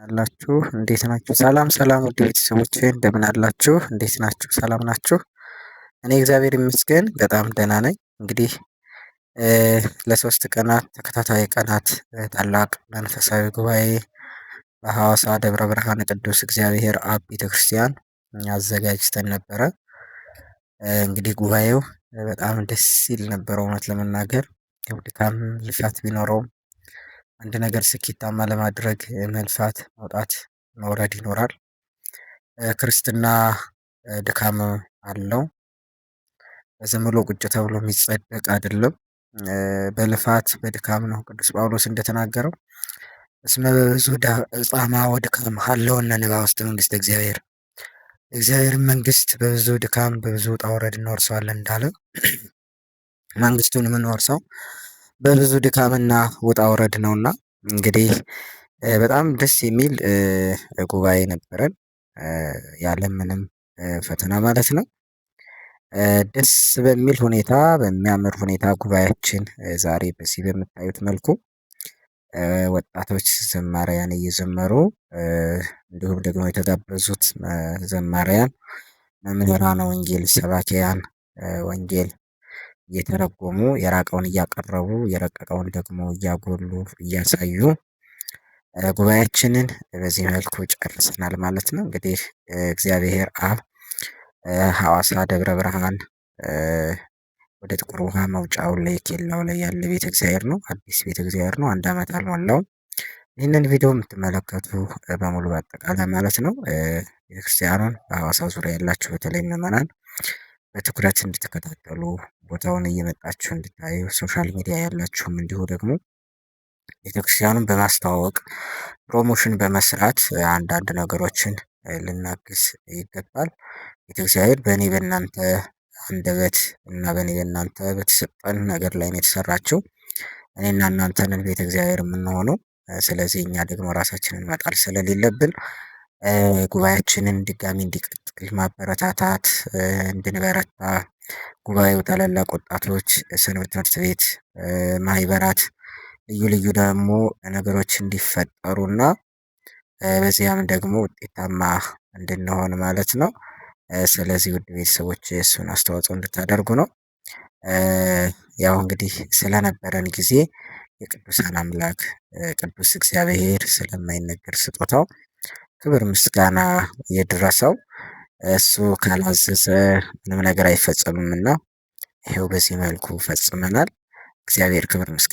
አላችሁ እንዴት ናችሁ? ሰላም ሰላም ውድ ቤተሰቦቼ እንደምን አላችሁ? እንዴት ናችሁ? ሰላም ናችሁ? እኔ እግዚአብሔር ይመስገን በጣም ደህና ነኝ። እንግዲህ ለሶስት ቀናት ተከታታይ ቀናት ታላቅ መንፈሳዊ ጉባኤ በሐዋሳ ደብረ ብርሃን ቅዱስ እግዚአብሔር አብ ቤተክርስቲያን አዘጋጅተን ነበረ። እንግዲህ ጉባኤው በጣም ደስ ይል ነበር። እውነት ለመናገር ያው ድካም ልፋት ቢኖረውም አንድ ነገር ስኬታማ ለማድረግ መልፋት መውጣት መውረድ ይኖራል። ክርስትና ድካም አለው። ዝም ብሎ ቁጭ ተብሎ የሚጸደቅ አይደለም። በልፋት በድካም ነው። ቅዱስ ጳውሎስ እንደተናገረው እስመ በብዙ ጻማ ወድካም ሀለወነ ንባ ውስተ መንግስተ እግዚአብሔር፣ እግዚአብሔርን መንግስት በብዙ ድካም በብዙ ውጣ ውረድ እንወርሰዋለን እንዳለ መንግስቱን የምንወርሰው በብዙ ድካምና ውጣ ውረድ ነውና እንግዲህ በጣም ደስ የሚል ጉባኤ ነበረን፣ ያለምንም ፈተና ማለት ነው። ደስ በሚል ሁኔታ በሚያምር ሁኔታ ጉባኤያችን ዛሬ በዚህ በምታዩት መልኩ ወጣቶች ዘማሪያን እየዘመሩ እንዲሁም ደግሞ የተጋበዙት ዘማሪያን መምህራነ ወንጌል ሰባኪያን ወንጌል እየተረጎሙ የራቀውን እያቀረቡ የረቀቀውን ደግሞ እያጎሉ እያሳዩ ጉባኤያችንን በዚህ መልኩ ጨርሰናል ማለት ነው። እንግዲህ እግዚአብሔር አብ ሐዋሳ ደብረ ብርሃን ወደ ጥቁር ውሃ መውጫው ላይ ኬላው ላይ ያለ ቤተ እግዚአብሔር ነው። አዲስ ቤተ እግዚአብሔር ነው። 1 ዓመት አልሞላውም። ይህንን ቪዲዮ የምትመለከቱ በሙሉ በአጠቃላይ ማለት ነው ቤተክርስቲያኑን በሐዋሳ ዙሪያ ያላችሁ በተለይ ምዕመናን በትኩረት እንድትከታተሉ ቦታውን እየመጣችሁ እንድታዩ፣ ሶሻል ሚዲያ ያላችሁም እንዲሁ ደግሞ ቤተክርስቲያኑን በማስተዋወቅ ፕሮሞሽን በመስራት አንዳንድ ነገሮችን ልናግዝ ይገባል። ቤተክርስቲያን በእኔ በእናንተ አንደበት እና በእኔ በእናንተ በተሰጠን ነገር ላይ ነው የተሰራችው። እኔና እናንተንን ቤተ እግዚአብሔር የምንሆነው። ስለዚህ እኛ ደግሞ ራሳችንን መጣል ስለሌለብን ጉባኤያችንን ድጋሚ እንዲቀጥል ማበረታታት እንድንበረታ፣ ጉባኤው ታላላቅ ወጣቶች፣ ሰንበት ትምህርት ቤት ማህበራት፣ ልዩ ልዩ ደግሞ ነገሮች እንዲፈጠሩና በዚያም ደግሞ ውጤታማ እንድንሆን ማለት ነው። ስለዚህ ውድ ቤተሰቦች እሱን አስተዋጽኦ እንድታደርጉ ነው። ያው እንግዲህ ስለነበረን ጊዜ የቅዱሳን አምላክ ቅዱስ እግዚአብሔር ስለማይነገር ስጦታው ክብር ምስጋና ይድረሰው። እሱ ካላዘዘ ምንም ነገር አይፈጸምምና ይሄው በዚህ መልኩ ፈጽመናል። እግዚአብሔር ክብር ምስጋና